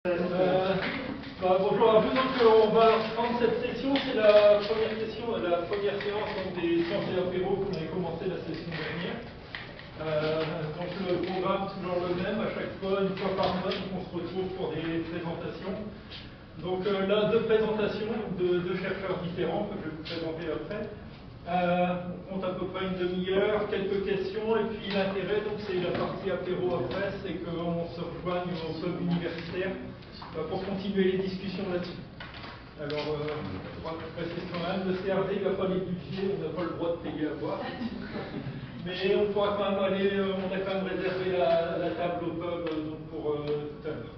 Bonjour à vous, donc on va prendre cette session, c'est la première session, la première séance donc, des sciences et apéros qu'on avait commencé la session dernière. Donc le programme toujours le même, à chaque fois, une fois par mois, on se retrouve pour des présentations. Donc là, deux présentations de deux chercheurs différents que je vais vous présenter après. On compte à peu près une demi-heure, quelques questions, et puis l'intérêt, donc c'est la partie apéro après, c'est qu'on se rejoigne au club universitaire pour continuer les discussions là-dessus. Alors, je précise quand même, le CRD n'a pas les budgets, on n'a pas le droit de payer à boire. Mais on pourra quand même aller, on a quand même réservé la table au pub donc pour tout à l'heure.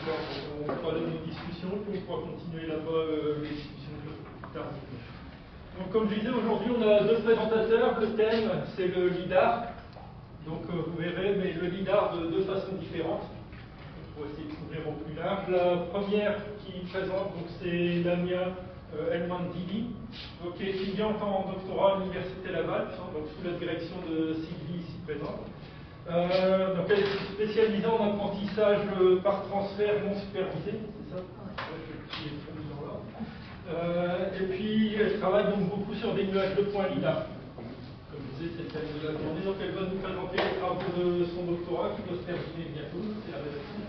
Alors, on fera nos discussions, puis on pourra continuer là-bas les discussions plus tard. Donc, comme je disais, aujourd'hui, on a deux présentateurs. Le thème, c'est le LIDAR. Donc, vous verrez, mais le LIDAR de deux façons différentes. Pour essayer de s'ouvrir au plus large. La première qui présente, c'est Lamia Elmandili, qui est étudiante en doctorat à l'Université Laval, donc sous la direction de Sylvie ici présente. Donc elle est spécialisée en apprentissage par transfert non supervisé, c'est ça? Et puis elle travaille donc beaucoup sur des nuages de points LIDAR. Comme je disais, c'est le thème de la journée, donc elle va nous présenter les travaux de son doctorat qui doit se terminer bientôt, c'est la rédaction.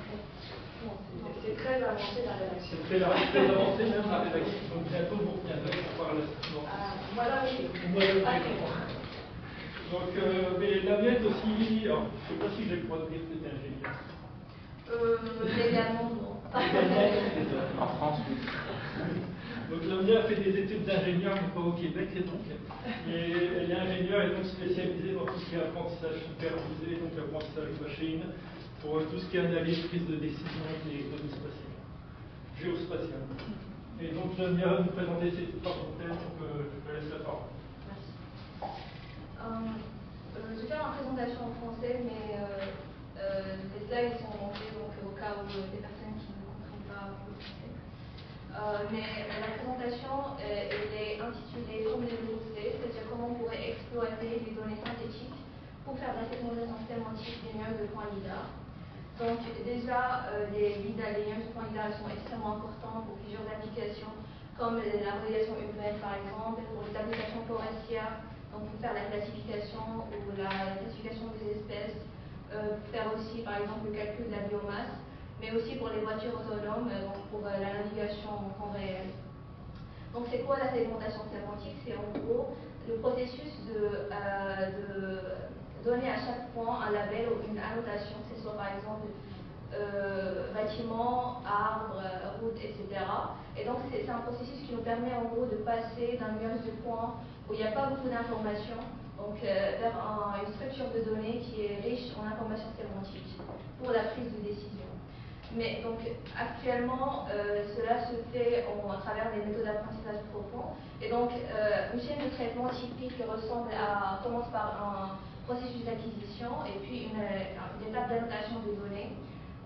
C'est très avancé la rédaction. C'est très avancé même la rédaction, donc bientôt vous reviendrez pour voir la suivante. Voilà, oui. Donc, mais la mienne aussi, alors, je ne sais pas si j'ai le droit de dire que c'est ingénieur. Légalement, non. En France, oui. Donc Lamia a fait des études d'ingénieur, mais pas au Québec, et donc. Et elle est ingénieure et donc spécialisée dans tout ce qui est apprentissage supervisé, donc apprentissage machine, pour tout ce qui est analyse, prise de décision et données spatiales, géospatiales. Et donc Lamia va nous présenter ses trois thèmes, donc je te laisse la parole. Merci. Je vais faire ma présentation en français, mais les slides sont en anglais, donc au cas où des personnes qui ne comprennent pas le français. Mais la présentation elle est intitulée comme les velours-C, c'est-à-dire comment on pourrait exploiter les données synthétiques pour faire de la segmentation sémantique des nuages de points LIDAR. Donc déjà, les nuages de points LIDAR sont extrêmement importants pour plusieurs applications, comme la modélisation urbaine par exemple, pour les applications forestières, donc pour faire la classification ou la classification des espèces, faire aussi par exemple le calcul de la biomasse, mais aussi pour les voitures autonomes, donc pour la navigation en temps réel. Donc c'est quoi la segmentation sémantique? C'est en gros le processus de donner à chaque point un label ou une annotation, que ce soit par exemple bâtiment, arbre, route, etc. Et donc c'est un processus qui nous permet en gros de passer d'un nuage de points où il n'y a pas beaucoup d'informations, donc vers une structure de données qui est riche en informations sémantiques pour la prise de décision. Mais donc actuellement, cela se fait à travers des méthodes d'apprentissage profond. Et donc, une chaîne de traitement typique commence par un processus d'acquisition et puis une étape d'annotation de données.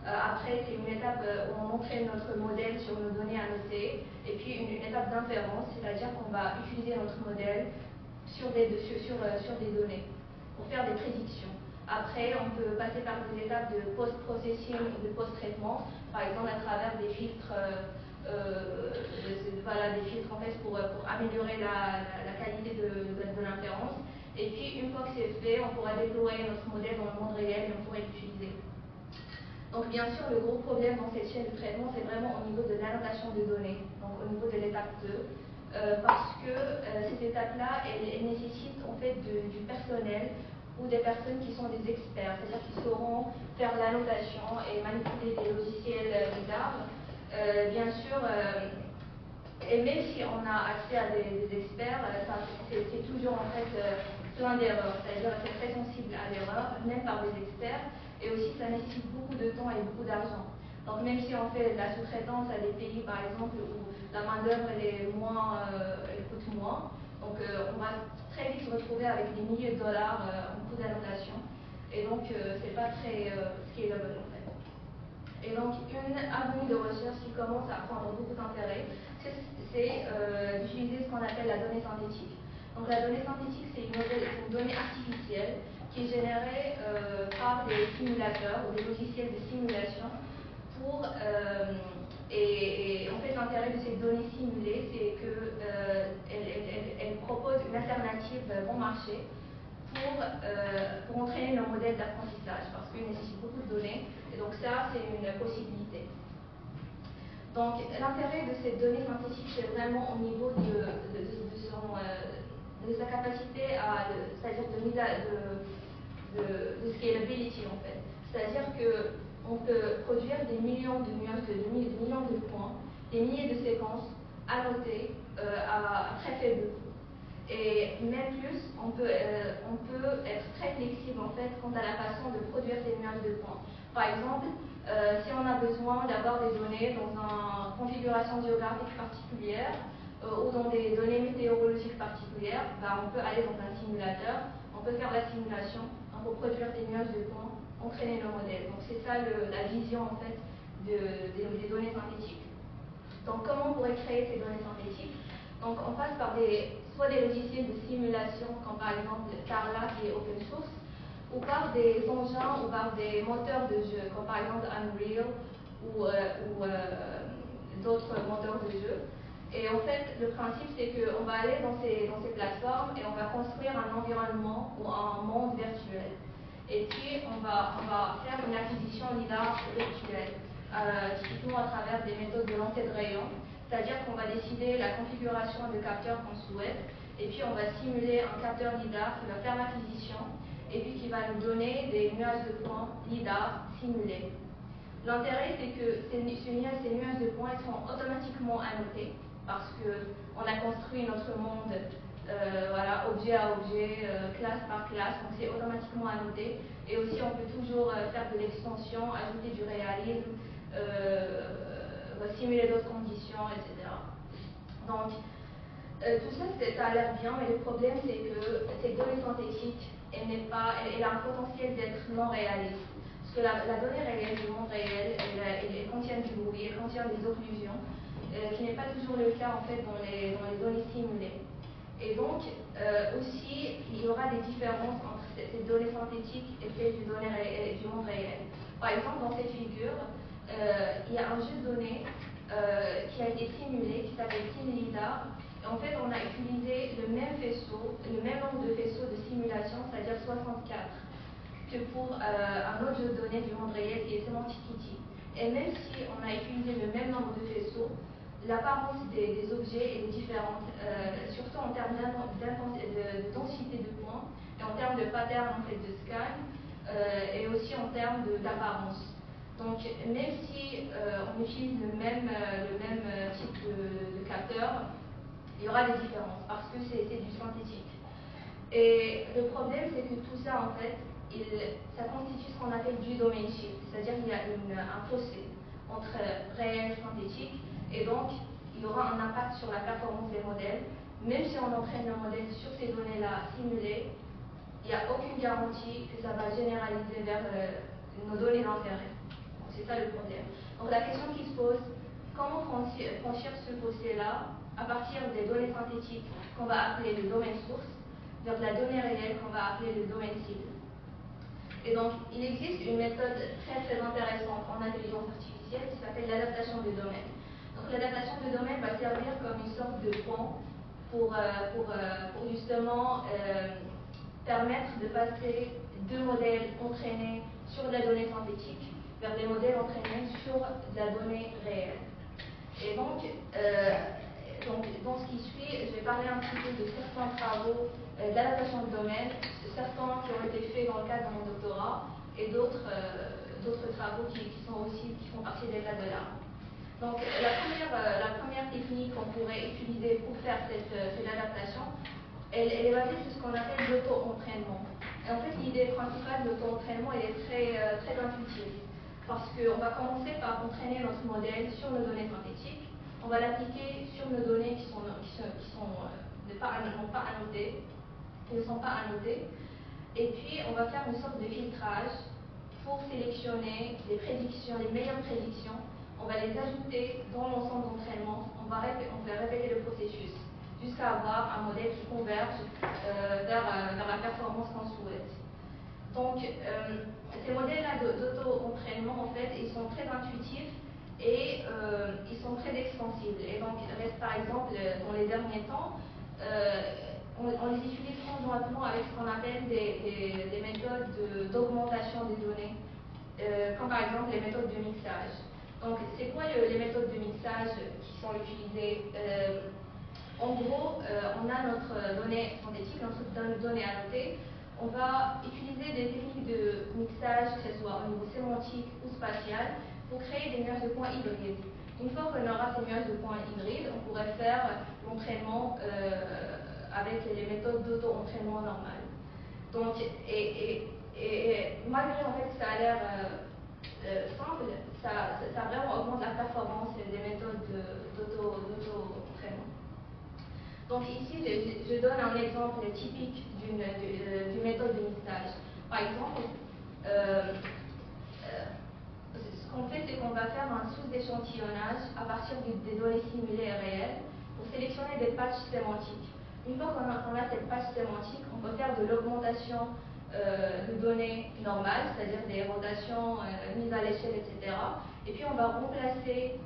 Après, c'est une étape où on entraîne notre modèle sur nos données annotées, et puis une étape d'inférence, c'est-à-dire qu'on va utiliser notre modèle sur des données pour faire des prédictions. Après, on peut passer par des étapes de post-processing ou de post-traitement, par exemple à travers des filtres, des filtres en fait pour améliorer la qualité de l'inférence. Et puis, une fois que c'est fait, on pourra déployer notre modèle dans le monde réel et on pourra l'utiliser. Donc, bien sûr, le gros problème dans cette chaîne de traitement, c'est vraiment au niveau de l'annotation de données, donc au niveau de l'étape 2, parce que cette étape-là, elle nécessite en fait du personnel ou des personnes qui sont des experts, c'est-à-dire qui sauront faire l'annotation et manipuler des logiciels LIDAR. Bien sûr, et même si on a accès à des experts, c'est toujours en fait plein d'erreurs, c'est-à-dire c'est très sensible à l'erreur, même par des experts, et aussi ça nécessite beaucoup de temps et beaucoup d'argent. Donc même si on fait de la sous-traitance à des pays par exemple où la main-d'œuvre elle coûte moins, donc on va très vite se retrouver avec des milliers de dollars en coût d'annotation, et donc c'est pas très scalable en fait. Et donc une avenue de recherche qui commence à prendre beaucoup d'intérêt, c'est d'utiliser ce qu'on appelle la donnée synthétique. Donc la donnée synthétique, c'est une donnée artificielle qui est générée par des simulateurs ou des logiciels de simulation Et en fait, l'intérêt de ces données simulées, c'est qu'elles proposent une alternative bon marché pour entraîner nos modèles d'apprentissage, parce qu'ils nécessitent beaucoup de données, et donc ça, c'est une possibilité. Donc, l'intérêt de ces données synthétiques, c'est vraiment au niveau de sa capacité c'est-à-dire de scalability, en fait. C'est-à-dire qu'on peut produire des millions de nuages, millions de points, des milliers de séquences annotées à très faible coût. Et même plus, on peut être très flexible en fait quant à la façon de produire ces nuages de points. Par exemple, si on a besoin d'avoir des données dans une configuration géographique particulière ou dans des données météorologiques particulières, on peut aller dans un simulateur, on peut faire la simulation, on peut produire des nuages de points, entraîner nos modèles. Donc c'est ça la vision en fait des données synthétiques. Donc comment on pourrait créer ces données synthétiques? Donc on passe par soit des logiciels de simulation, comme par exemple Carla qui est open source, ou par des engins ou par des moteurs de jeu, comme par exemple Unreal ou d'autres moteurs de jeu. Et en fait, le principe, c'est qu'on va aller dans ces plateformes et on va construire un environnement ou un monde virtuel. Et puis, on va faire une acquisition LiDAR virtuelle, typiquement à travers des méthodes de lancer de rayons. C'est-à-dire qu'on va décider la configuration de capteurs qu'on souhaite, et puis on va simuler un capteur LiDAR qui va faire l'acquisition, et puis qui va nous donner des nuages de points LiDAR simulés. L'intérêt, c'est que ces nuages de points seront automatiquement annotés, parce qu'on a construit notre monde objet à objet, classe par classe, donc c'est automatiquement annoté. Et aussi, on peut toujours faire de l'extension, ajouter du réalisme, simuler d'autres conditions, etc. Donc, tout ça, ça a l'air bien, mais le problème, c'est que ces données synthétiques, elle a un potentiel d'être non réaliste. Parce que la donnée réelle du monde réel, elle contient du bruit, elle contient des occlusions, qui n'est pas toujours le cas en fait dans les données simulées. Et donc, aussi, il y aura des différences entre ces données synthétiques et celles du monde réel. Par exemple, dans cette figure, il y a un jeu de données qui a été simulé, qui s'appelle TeamLiDAR. Et en fait, on a utilisé le même nombre de faisceaux de simulation, c'est-à-dire 64, que pour un autre jeu de données du monde réel qui est Semantic Kitty. Et même si on a utilisé le même nombre de faisceaux, l'apparence des objets est différente, surtout en termes de densité de points, et en termes de pattern en fait, de scan, et aussi en termes d'apparence. Donc, même si on utilise le même type de capteur, il y aura des différences parce que c'est du synthétique. Et le problème, c'est que tout ça, en fait, ça constitue ce qu'on appelle du domain shift, c'est-à-dire qu'il y a un fossé entre réel et synthétique, et donc il y aura un impact sur la performance des modèles. Même si on entraîne le modèle sur ces données-là simulées, il n'y a aucune garantie que ça va généraliser vers nos données d'intérêt. C'est ça le problème. Donc la question qui se pose, comment franchir ce fossé-là à partir des données synthétiques qu'on va appeler le domaine source, vers la donnée réelle qu'on va appeler le domaine cible. Et donc, il existe une méthode très très intéressante en intelligence artificielle qui s'appelle l'adaptation de domaine. Donc l'adaptation de domaine va servir comme une sorte de pont pour justement permettre de passer deux modèles entraînés sur de la donnée synthétique vers des modèles entraînés sur de la donnée réelle. Et donc, dans ce qui suit, je vais parler un petit peu de certains travaux d'adaptation de domaine, certains qui ont été faits dans le cadre de mon doctorat, et d'autres travaux qui font partie des cas de l'art. Donc, la première technique qu'on pourrait utiliser pour faire cette adaptation, elle est basée sur ce qu'on appelle l'auto-entraînement. Et en fait, l'idée principale de l'auto-entraînement, elle est très intuitive. Parce qu'on va commencer par entraîner notre modèle sur nos données synthétiques. On va l'appliquer sur nos données qui ne sont pas annotées. Et puis, on va faire une sorte de filtrage pour sélectionner les meilleures prédictions. On va les ajouter dans l'ensemble d'entraînement. On va répéter le processus jusqu'à avoir un modèle qui converge vers la performance qu'on souhaite. Donc, ces modèles-là d'auto-entraînement, en fait, ils sont très intuitifs et ils sont très extensibles. Et donc, par exemple, dans les derniers temps, on les utilise conjointement avec ce qu'on appelle des méthodes d'augmentation des données, comme par exemple les méthodes de mixage. Donc, c'est quoi les méthodes de mixage qui sont utilisées? En gros, on a notre donnée synthétique, notre donnée annotée. On va utiliser des techniques de mixage, que ce soit au niveau sémantique ou spatial, pour créer des nuages de points hybrides. Une fois qu'on aura ces nuages de points hybrides, on pourrait faire l'entraînement avec les méthodes d'auto-entraînement normales. Donc, et malgré en fait que ça a l'air simple, ça vraiment augmente la performance des méthodes d'auto-entraînement. Donc ici, je donne un exemple typique d'une méthode de mixage. Par exemple, ce qu'on fait, c'est qu'on va faire un sous-échantillonnage à partir des données simulées et réelles pour sélectionner des patchs sémantiques. Une fois qu'on a cette patch sémantique, on peut faire de l'augmentation de données normales, c'est-à-dire des rotations mises à l'échelle, etc. Et puis on va remplacer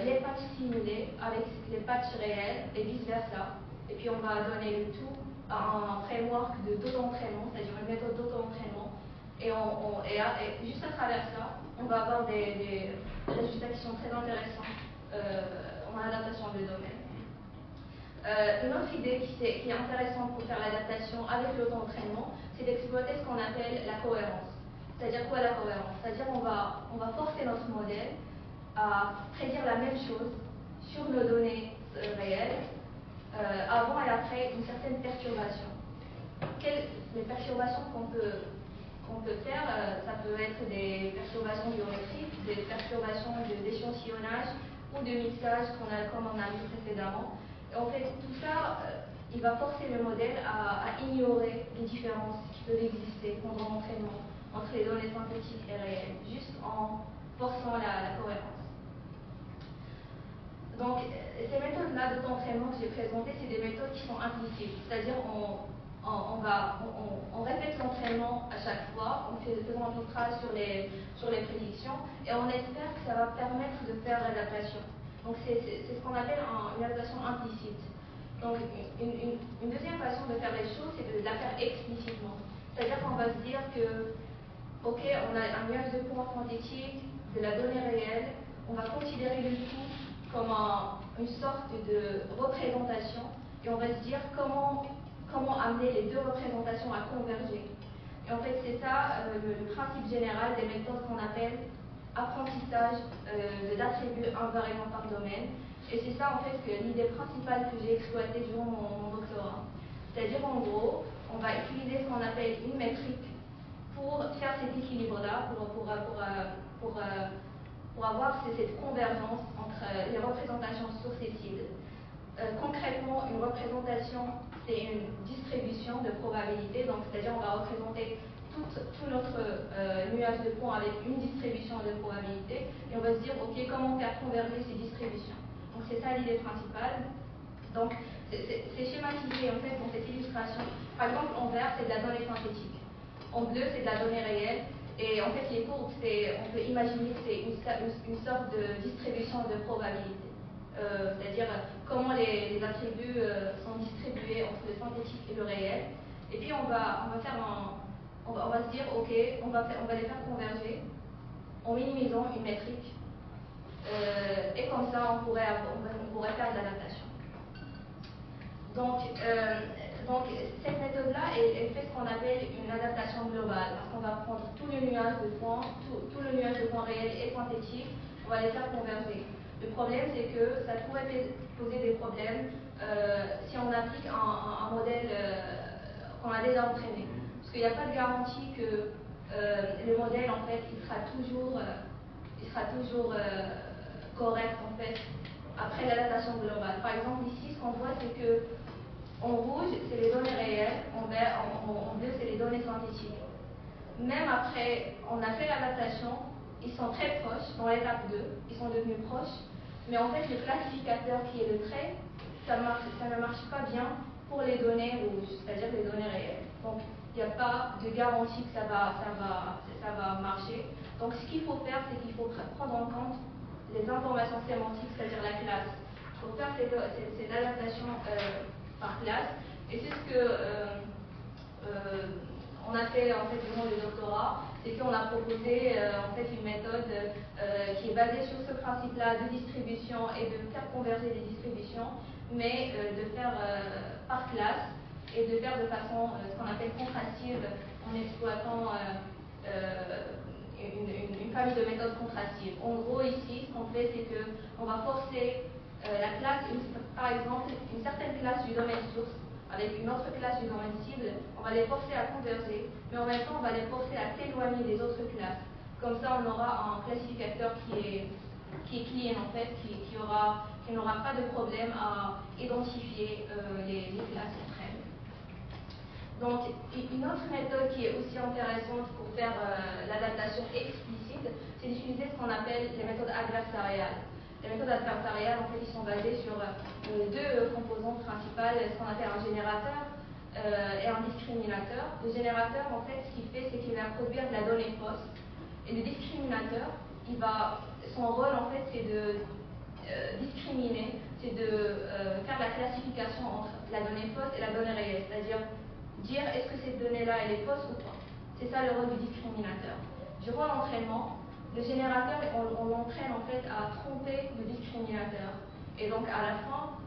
les patchs simulés avec les patchs réels et vice-versa. Et puis on va donner le tout à un framework d'auto-entraînement, c'est-à-dire une méthode d'auto-entraînement. Et juste à travers ça, on va avoir des résultats qui sont très intéressants en adaptation de domaine. Une autre idée qui est intéressante pour faire l'adaptation avec l'auto-entraînement, c'est d'exploiter ce qu'on appelle la cohérence. C'est-à-dire quoi la cohérence? C'est-à-dire qu'on va forcer notre modèle à prédire la même chose sur nos données réelles avant et après une certaine perturbation. Les perturbations qu'on peut faire, ça peut être des perturbations géométriques, des perturbations d'échantillonnage ou de mixage comme on a vu précédemment. Et en fait, tout ça, il va forcer le modèle à ignorer les différences qui peuvent exister pendant l'entraînement entre les données synthétiques et réelles, juste en forçant la cohérence. Donc, ces méthodes-là d'auto-entraînement que j'ai présentées, c'est des méthodes qui sont implicites, c'est-à-dire on répète l'entraînement à chaque fois, on fait un filtrage sur les prédictions et on espère que ça va permettre de faire l'adaptation. Donc c'est ce qu'on appelle une adaptation implicite. Donc une deuxième façon de faire les choses, c'est de la faire explicitement. C'est-à-dire qu'on va se dire que, ok, on a un nuage de points synthétique, de la donnée réelle, on va considérer le tout comme une sorte de représentation et on va se dire comment amener les deux représentations à converger. Et en fait, c'est ça le principe général des méthodes qu'on appelle apprentissage d'attributs invariants par domaine. Et c'est ça, en fait, que l'idée principale que j'ai exploitée durant mon doctorat. C'est-à-dire, en gros, on va utiliser ce qu'on appelle une métrique pour faire cet équilibre-là, pour avoir cette convergence entre les représentations successives. Concrètement, une représentation, c'est une distribution de probabilité, donc c'est-à-dire on va représenter tout notre nuage de points avec une distribution de probabilité, et on va se dire, ok, comment faire converger ces distributions. Donc c'est ça l'idée principale. Donc c'est schématisé en fait dans cette illustration. Par exemple, en vert, c'est de la donnée synthétique. En bleu, c'est de la donnée réelle. Et en fait, les courbes, on peut imaginer que c'est une sorte de distribution de probabilité. C'est-à-dire comment les attributs sont distribués entre le synthétique et le réel. Et puis on va se dire, ok, on va les faire converger en minimisant une métrique. Et comme ça, on pourrait faire de l'adaptation. Donc cette méthode-là, elle fait ce qu'on appelle une adaptation globale, parce qu'on va prendre tout le nuage de points, tout le nuage de points réels et synthétiques, on va les faire converger. Le problème, c'est que ça pourrait poser des problèmes si on applique un modèle qu'on a déjà entraîné. Parce qu'il n'y a pas de garantie que le modèle, en fait, il sera toujours correct, en fait, après l'adaptation globale. Par exemple, ici, ce qu'on voit, c'est que en rouge, c'est les données réelles, en bleu, c'est les données synthétiques. Même après, on a fait l'adaptation, ils sont très proches, dans l'étape 2, ils sont devenus proches, mais en fait, le classificateur qui est le trait, ça ne marche pas bien pour les données rouges, c'est-à-dire les données réelles. Donc, il n'y a pas de garantie que ça va marcher. Donc ce qu'il faut faire, c'est qu'il faut prendre en compte les informations sémantiques, c'est-à-dire la classe. Il faut faire ces adaptations par classe. Et c'est ce que on a fait en fait durant le doctorat, c'est qu'on a proposé en fait une méthode qui est basée sur ce principe-là de distribution et de faire converger les distributions, mais de faire par classe et de faire de façon ce qu'on appelle contrastive en exploitant une famille de méthodes contrastives. En gros, ici, ce qu'on fait, c'est qu'on va forcer la classe, par exemple, une certaine classe du domaine source avec une autre classe du domaine cible, on va les forcer à converger, mais en même temps, on va les forcer à s'éloigner des autres classes. Comme ça, on aura un classificateur qui est clean, en fait, qui n'aura pas de problème à identifier les classes entre elles. Donc, une autre méthode qui est aussi intéressante pour faire l'adaptation explicite, c'est d'utiliser ce qu'on appelle les méthodes adversariales. Les méthodes adversariales, en fait, ils sont basées sur deux composantes principales, ce qu'on appelle un générateur et un discriminateur. Le générateur, en fait, ce qu'il fait, c'est qu'il va produire de la donnée fausse. Et le discriminateur, son rôle, en fait, c'est de discriminer, c'est de faire la classification entre la donnée fausse et la donnée réelle, c'est-à-dire dire est-ce que cette donnée-là, elle est fausse ou pas. C'est ça le rôle du discriminateur. Durant l'entraînement, le générateur, on l'entraîne en fait à tromper le discriminateur. Et donc à la fin,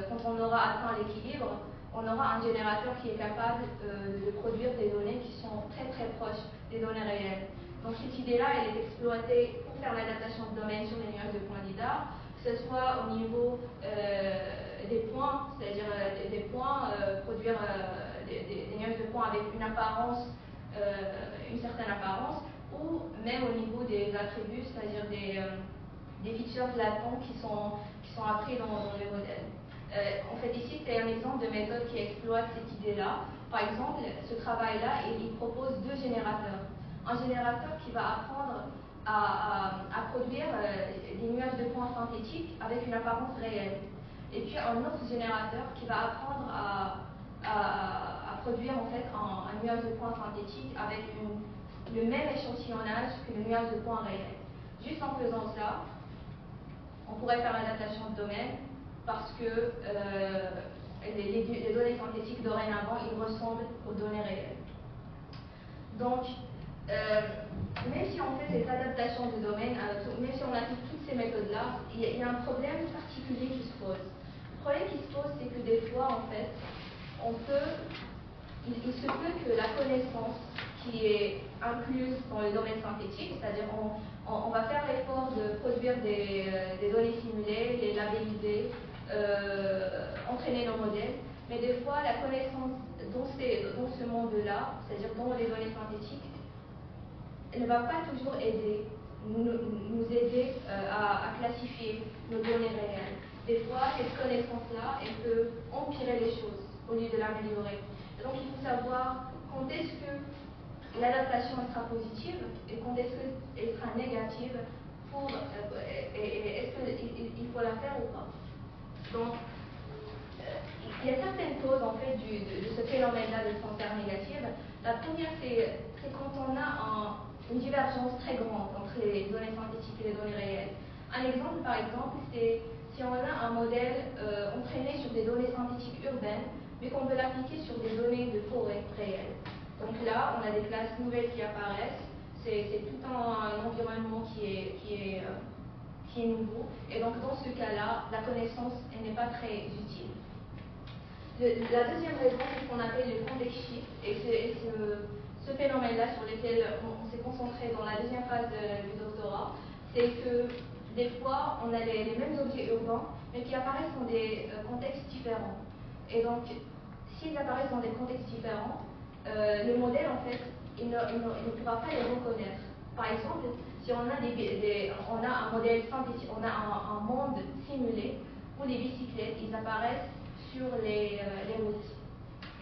quand on aura atteint l'équilibre, on aura un générateur qui est capable de produire des données qui sont très très proches des données réelles. Donc cette idée-là, elle est exploitée pour faire l'adaptation de domaine sur les nuages de points lidar, que ce soit au niveau des points, c'est-à-dire des points, produire des nuages de points avec une apparence, une certaine apparence, ou même au niveau des attributs, c'est-à-dire des features latents qui sont appris dans les modèles. En fait, ici, c'est un exemple de méthode qui exploite cette idée-là. Par exemple, ce travail-là, il propose deux générateurs. Un générateur qui va apprendre à produire des nuages de points synthétiques avec une apparence réelle. Et puis un autre générateur qui va apprendre à produire en fait un nuage de points synthétique avec le même échantillonnage que le nuage de points réel. Juste en faisant ça, on pourrait faire l'adaptation de domaine parce que les données synthétiques dorénavant, ils ressemblent aux données réelles. Donc, même si on fait cette adaptation de domaine, même si on applique toutes ces méthodes-là, il y a un problème particulier qui se pose. Le problème qui se pose, c'est que des fois, en fait, il se peut que la connaissance qui est incluse dans le domaine synthétique, c'est-à-dire on va faire l'effort de produire des données simulées, les labelliser, entraîner nos modèles, mais des fois la connaissance dans ce monde-là, c'est-à-dire dans les données synthétiques, elle ne va pas toujours nous aider à classifier nos données réelles. Des fois, cette connaissance-là, elle peut empirer les choses au lieu de l'améliorer. Donc il faut savoir quand est-ce que l'adaptation sera positive et quand est-ce qu'elle sera négative et est-ce qu'il faut la faire ou pas. Donc il y a certaines causes en fait de ce phénomène-là de transfert négative. La première, c'est quand on a une divergence très grande entre les données synthétiques et les données réelles. Un exemple, par exemple, c'est si on a un modèle entraîné sur des données synthétiques urbaines, mais qu'on veut l'appliquer sur des données de forêt réelles. Donc là, on a des classes nouvelles qui apparaissent, c'est tout un environnement qui est nouveau, et donc dans ce cas-là, la connaissance n'est pas très utile. La deuxième raison, c'est ce qu'on appelle le context shift, et c'est ce phénomène-là sur lequel on s'est concentré dans la deuxième phase du doctorat, c'est que des fois, on a les mêmes objets urbains, mais qui apparaissent dans des contextes différents. Et donc, s'ils apparaissent dans des contextes différents, le modèle, en fait, il ne pourra pas les reconnaître. Par exemple, si on a, on a un modèle synthétique, on a un monde simulé où les bicyclettes, ils apparaissent sur les routes.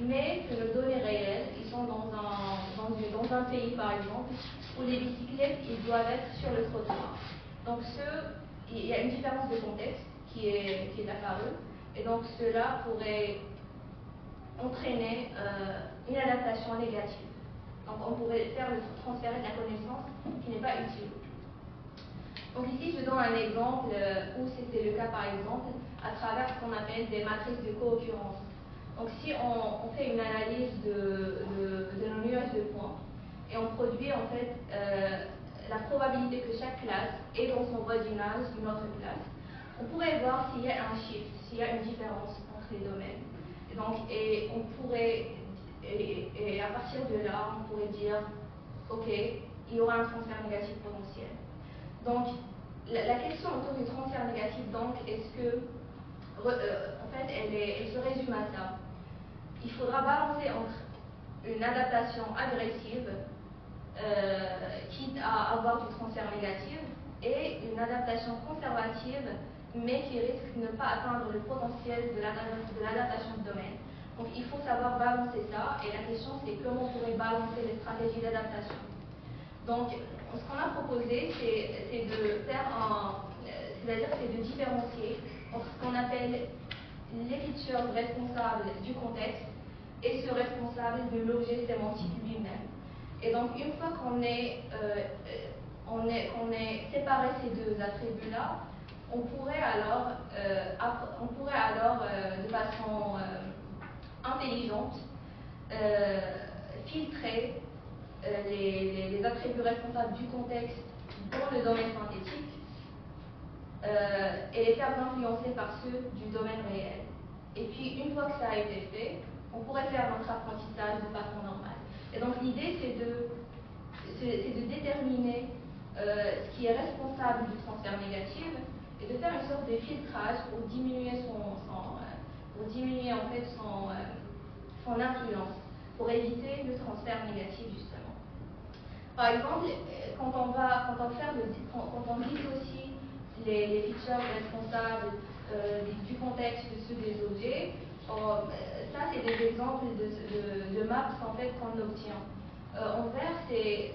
Mais que nos données réelles, ils sont dans un pays, par exemple, où les bicyclettes, ils doivent être sur le trottoir. Donc, il y a une différence de contexte qui est apparue, et donc cela pourrait entraîner une adaptation négative. Donc, on pourrait faire le transfert de la connaissance qui n'est pas utile. Donc ici, je donne un exemple où c'était le cas, par exemple, à travers ce qu'on appelle des matrices de co-occurrence. Donc si on fait une analyse de nos nuages de points et on produit en fait la probabilité que chaque classe ait dans son voisinage une autre classe, on pourrait voir s'il y a un shift, s'il y a une différence entre les domaines. Et on pourrait, et à partir de là, on pourrait dire, ok, il y aura un transfert négatif potentiel. Donc, la question autour du transfert négatif, donc, est-ce que, en fait, elle se résume à ça. Il faudra balancer entre une adaptation agressive, quitte à avoir du transfert négatif, et une adaptation conservative, mais qui risque de ne pas atteindre le potentiel de l'adaptation de domaine. Donc il faut savoir balancer ça, et la question c'est comment on pourrait balancer les stratégies d'adaptation. Donc ce qu'on a proposé, c'est de faire c'est-à-dire c'est de différencier entre ce qu'on appelle les features responsables du contexte et ceux responsables de l'objet sémantique lui-même. Et donc une fois qu'on ait séparé ces deux attributs-là, on pourrait alors de façon intelligente filtrer les attributs responsables du contexte dans le domaine synthétique et les faire influencer par ceux du domaine réel. Et puis une fois que ça a été fait, on pourrait faire notre apprentissage de façon normale. Et donc l'idée c'est de déterminer ce qui est responsable du transfert négatif et de faire une sorte de filtrage pour diminuer en fait son influence, pour éviter le transfert négatif justement. Par exemple, quand on dissocie les features responsables du contexte de ceux des objets, ça c'est des exemples de maps en fait qu'on obtient. En vert, c'est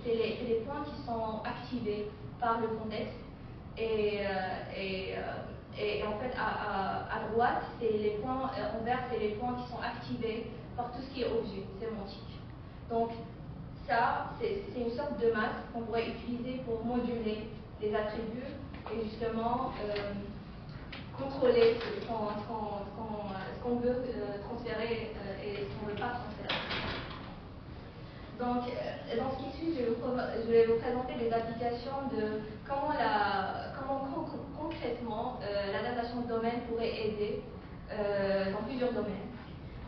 les points qui sont activés par le contexte et en fait à droite, c'est les points en vert, c'est les points qui sont activés par tout ce qui est objet sémantique. Donc ça, c'est une sorte de masse qu'on pourrait utiliser pour moduler les attributs et justement contrôler ce qu'on veut transférer et ce qu'on ne veut pas transférer. Donc, dans ce qui suit, je vais vous présenter des applications de comment concrètement l'adaptation de domaine pourrait aider dans plusieurs domaines.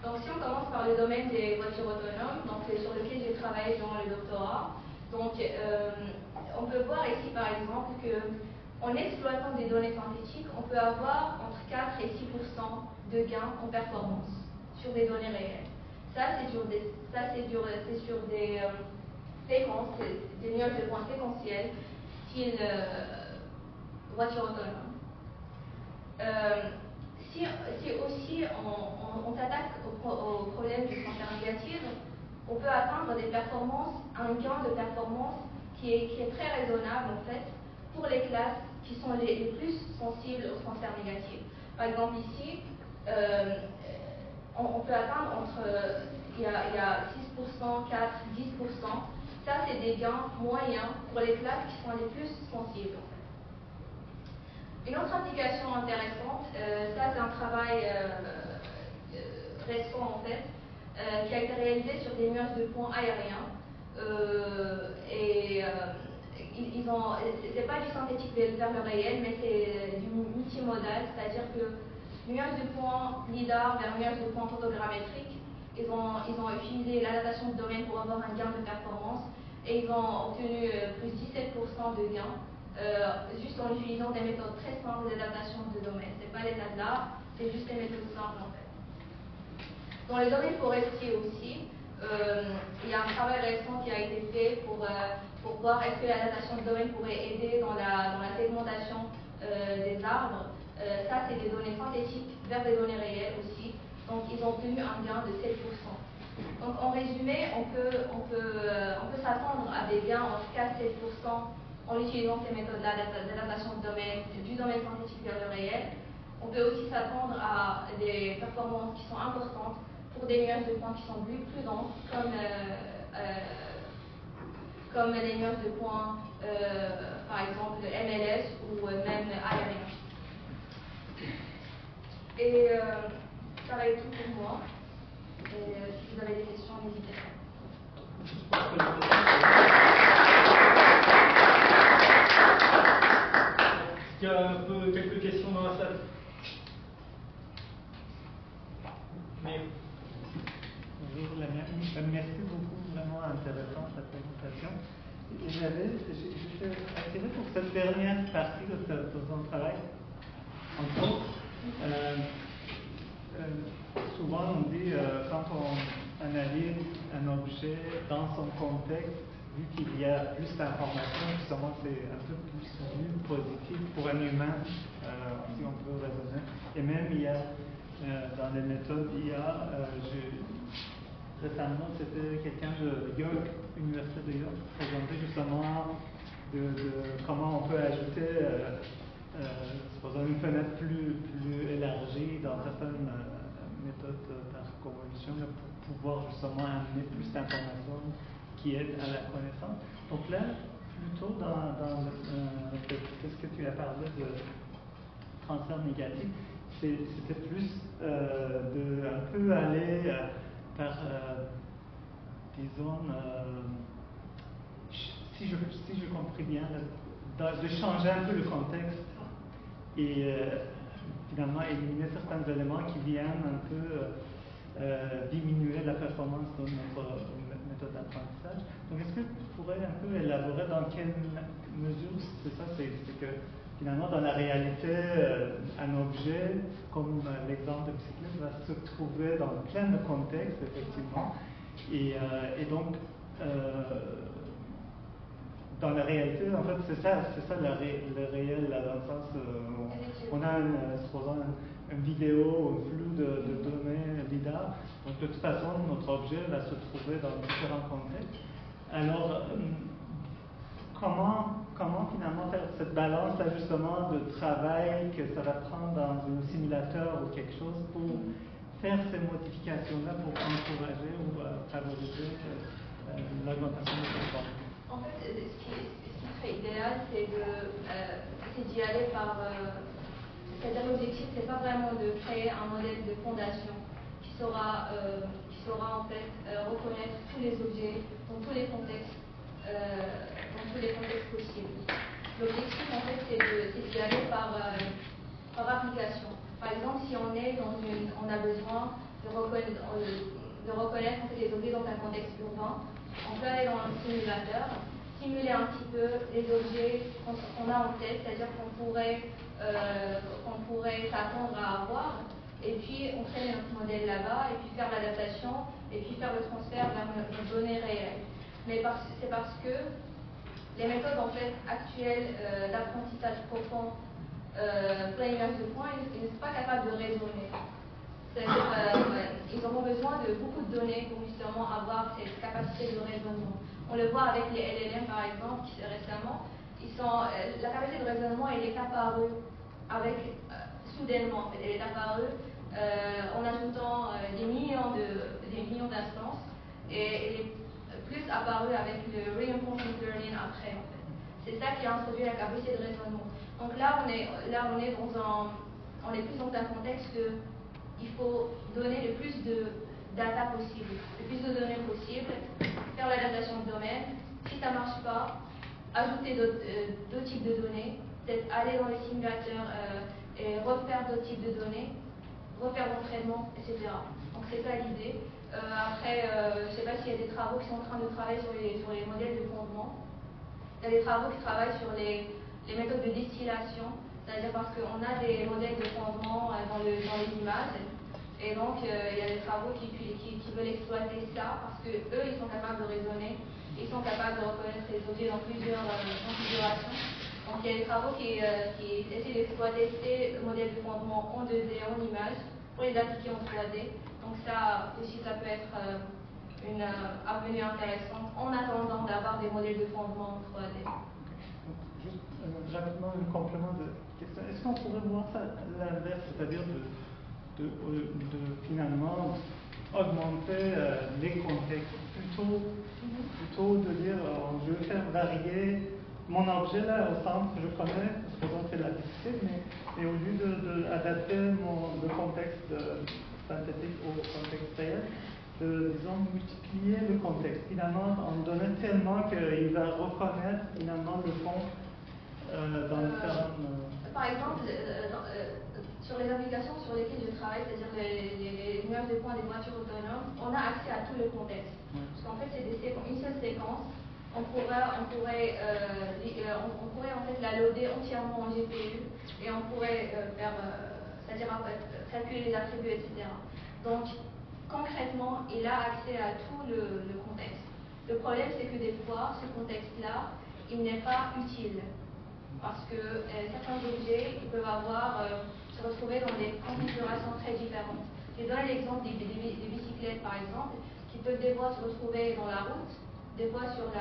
Donc, si on commence par le domaine des voitures autonomes, donc sur lequel j'ai travaillé durant le doctorat, donc on peut voir ici par exemple que en exploitant des données synthétiques, on peut avoir entre 4 et 6% de gains en performance sur des données réelles. Ça, c'est sur des séquences, des nuages de points séquentiels, style voiture autonome. Si aussi on s'attaque au problème du transfert négatif, on peut atteindre un gain de performance qui est très raisonnable en fait pour les classes qui sont les plus sensibles au transfert négatif. Par exemple ici, on peut atteindre il y a 6%, 4, 10%. Ça, c'est des gains moyens pour les classes qui sont les plus sensibles. En fait. Une autre application intéressante, ça c'est un travail récent en fait, qui a été réalisé sur des nuages de points aériens. C'est pas du synthétique vers le réel, mais c'est du multimodal, c'est-à-dire que nuage de points LIDAR vers nuage de points photogrammétriques, ils ont utilisé l'adaptation de domaine pour avoir un gain de performance et ils ont obtenu plus 17% de gain juste en utilisant des méthodes très simples d'adaptation de domaine. C'est pas l'état de l'art, c'est juste des méthodes simples en fait. Dans les domaines forestiers aussi, il y a un travail récent qui a été fait pour voir est-ce que l'adaptation de domaine pourrait aider dans la segmentation des arbres. Ça, c'est des données synthétiques vers des données réelles aussi. Donc, ils ont obtenu un gain de 7%. Donc, en résumé, on peut s'attendre à des gains entre 4 et 7% en utilisant ces méthodes-là d'adaptation de domaine, du domaine synthétique vers le réel. On peut aussi s'attendre à des performances qui sont importantes pour des nuages de points qui sont plus denses, comme comme les nuances de points, par exemple MLS ou même aérien. Et ça va être tout pour moi. Et si vous avez des questions, n'hésitez pas. Est-ce qu'il y a quelques questions dans la salle? Mais... Bonjour, merci beaucoup, vraiment intéressant cette présentation. J'étais attiré pour cette dernière partie de ton travail. Entre autres, souvent on dit quand on analyse un objet dans son contexte, vu qu'il y a plus d'informations, justement c'est un peu plus positif pour un humain, si on peut raisonner. Et même il y a dans les méthodes IA, récemment c'était quelqu'un de York, Université de York, qui présentait justement de comment on peut ajouter supposons une fenêtre plus élargie dans certaines méthodes par convolution pour pouvoir justement amener plus d'informations qui aident à la connaissance. Donc là, plutôt dans ce que tu as parlé de transfert négatif, c'était plus de un peu aller par, disons, si je compris bien, de changer un peu le contexte et finalement éliminer certains éléments qui viennent un peu diminuer la performance de notre méthode d'apprentissage. Donc est-ce que tu pourrais un peu élaborer dans quelle mesure c'est ça, c'est que finalement dans la réalité un objet comme l'exemple de bicyclette va se trouver dans plein de contextes effectivement et donc dans la réalité, en fait, c'est ça le réel, là, dans le sens on a supposons une vidéo, un flux de données LIDAR, donc de toute façon, notre objet va se trouver dans différents contextes. Alors, comment finalement faire cette balance-là, justement, de travail que ça va prendre dans un simulateur ou quelque chose pour faire ces modifications-là pour encourager ou favoriser l'augmentation de performance? En fait, ce qui serait idéal, c'est d'y aller par... c'est-à-dire l'objectif, c'est pas vraiment de créer un modèle de fondation qui saura en fait reconnaître tous les objets dans tous les contextes possibles. L'objectif, en fait, c'est d'y aller par application. Par exemple, si on a besoin de reconnaître en fait, les objets dans un contexte urbain, on peut aller dans le simulateur, simuler un petit peu les objets qu'on a en tête, c'est-à-dire qu'on pourrait s'attendre à avoir, et puis on crée notre modèle là-bas, et puis faire l'adaptation, et puis faire le transfert vers nos données réelles. Mais c'est parce que les méthodes en fait actuelles d'apprentissage profond pour les nuances de points, ils ne sont pas capables de raisonner. Ils auront besoin de beaucoup de données pour justement avoir cette capacité de raisonnement. On le voit avec les LLM par exemple, qui récemment, la capacité de raisonnement elle est apparue soudainement. En fait, elle est apparue en ajoutant des millions d'instances et elle est plus apparue avec le reinforcement learning après. En fait, c'est ça qui a introduit la capacité de raisonnement. Donc là, on est plus dans un contexte de il faut donner le plus de data possible, le plus de données possible, faire l'adaptation de domaine. Si ça ne marche pas, ajouter d'autres types de données, peut-être aller dans les simulateurs et refaire d'autres types de données, refaire l'entraînement, etc. Donc c'est ça l'idée. Après, je ne sais pas s'il y a des travaux qui sont en train de travailler sur les modèles de fondement. Il y a des travaux qui travaillent sur les méthodes de distillation. C'est-à-dire parce qu'on a des modèles de fondement dans les images, et donc il y a des travaux qui veulent exploiter ça, parce que eux ils sont capables de raisonner, ils sont capables de reconnaître les objets dans plusieurs configurations. Donc il y a des travaux qui essaient d'exploiter ces modèles de fondement en 2D, en images, pour les appliquer en 3D. Donc ça aussi, ça peut être une avenue intéressante en attendant d'avoir des modèles de fondement en 3D. Juste rapidement un complément de question. Est-ce qu'on pourrait voir ça à l'inverse, c'est-à-dire de finalement augmenter les contextes, plutôt de dire je vais faire varier mon objet là au centre, je connais, supposons que c'est la discrète, mais au lieu d'adapter le contexte synthétique au contexte réel, disons, multiplier le contexte, finalement en donnant tellement qu'il va reconnaître finalement le fond dans différentes... Par exemple, sur les applications sur lesquelles je travaille, c'est-à-dire les nuages de points des voitures autonomes, on a accès à tout le contexte. Parce qu'en fait, c'est une seule séquence. On pourrait en fait la loader entièrement en GPU et on pourrait c'est-à-dire calculer les attributs, etc. Donc, concrètement, il a accès à tout le contexte. Le problème, c'est que des fois, ce contexte-là, il n'est pas utile. Parce que certains objets ils peuvent se retrouver dans des configurations très différentes. J'ai donné l'exemple des bicyclettes, par exemple, qui peuvent des fois se retrouver dans la route, des fois sur le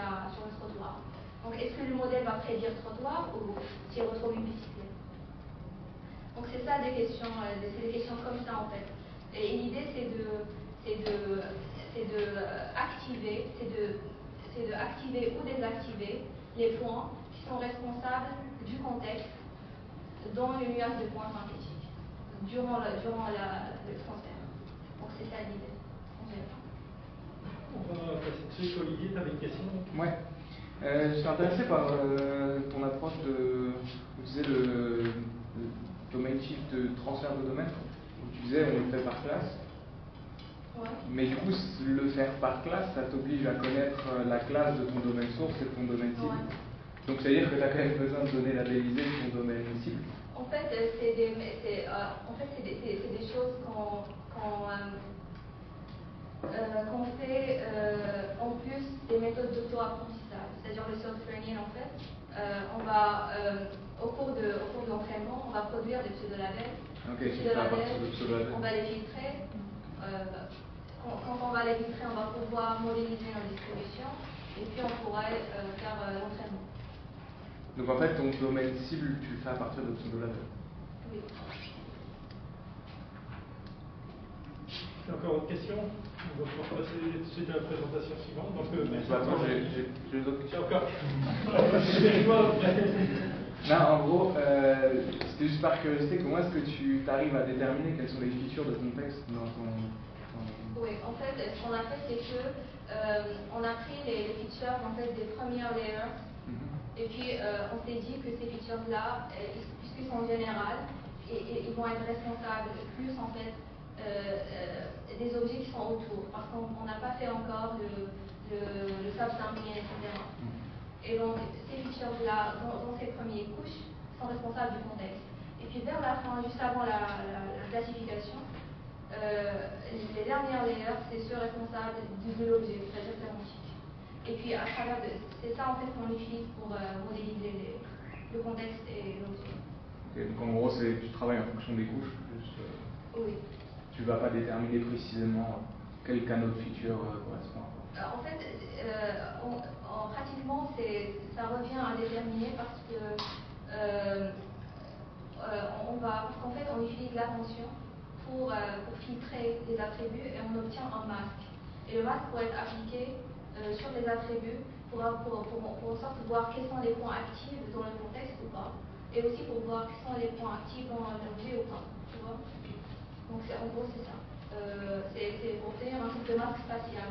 trottoir. Donc, est-ce que le modèle va prédire trottoir ou s'il retrouve une bicyclette? Donc, c'est ça des questions comme ça, en fait. Et l'idée, c'est de activer ou désactiver les points qui sont responsables du contexte dans le nuage de points synthétiques durant le transfert. Donc c'est ça l'idée. On va passer de suite. Olivier, tu avais une question? Ouais. Je suis intéressé par ton approche de, tu disais, le domain shift de transfert de domaine, où tu disais on le fait par classe. Ouais. Mais du coup, le faire par classe, ça t'oblige à connaître la classe de ton domaine source et de ton domaine cible. Ouais. Donc, c'est-à-dire que tu as quand même besoin de donner labelliser ton domaine cible. En fait, c'est des choses qu'on fait en plus des méthodes d'auto-apprentissage. C'est-à-dire le self-learning, en fait. On va, au cours de l'entraînement, on va produire des pseudo-labels. Okay, On va les filtrer. Quand on va les filtrer, on va pouvoir modéliser nos distributions et puis on pourrait faire l'entraînement. Donc en fait, ton domaine cible, tu le fais à partir de pseudo-label. Oui. Encore autre question? On va pouvoir passer tout de suite à la présentation suivante. Donc, attends, j'ai d'autres questions. Encore. Non, en gros, c'était juste par curiosité, comment est-ce que tu arrives à déterminer quelles sont les features de ton texte dans ton... Oui, en fait, ce qu'on a fait, c'est que on a pris les features en fait, des premières layers, et puis on s'est dit que ces features-là, puisqu'ils sont générales, et ils vont être responsables plus en fait des objets qui sont autour, parce qu'on n'a pas fait encore le subsampling, etc. Et donc, ces features-là, dans ces premières couches, sont responsables du contexte. Et puis vers la fin, juste avant la classification, les dernières layers, c'est ceux responsables de l'objet, c'est-à-dire sémantique. Et puis à travers c'est ça en fait qu'on utilise pour modéliser le contexte et l'objet. Okay, donc en gros, tu travailles en fonction des couches. Oui. Tu ne vas pas déterminer précisément quel canal de feature correspond à quoi. En fait, pratiquement, ça revient à déterminer parce que parce qu'en fait, on utilise l'attention pour filtrer les attributs et on obtient un masque. Et le masque pourrait être appliqué sur les attributs pour en sorte de voir quels sont les points actifs dans le contexte ou pas. Et aussi pour voir quels sont les points actifs dans l'objet ou pas. Tu vois? Donc en gros, c'est ça. C'est pour obtenir un type de masque spatial.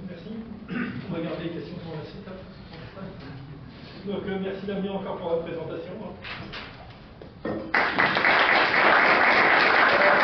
Merci. On va garder les questions pour la suite. Donc merci Damien encore pour la présentation.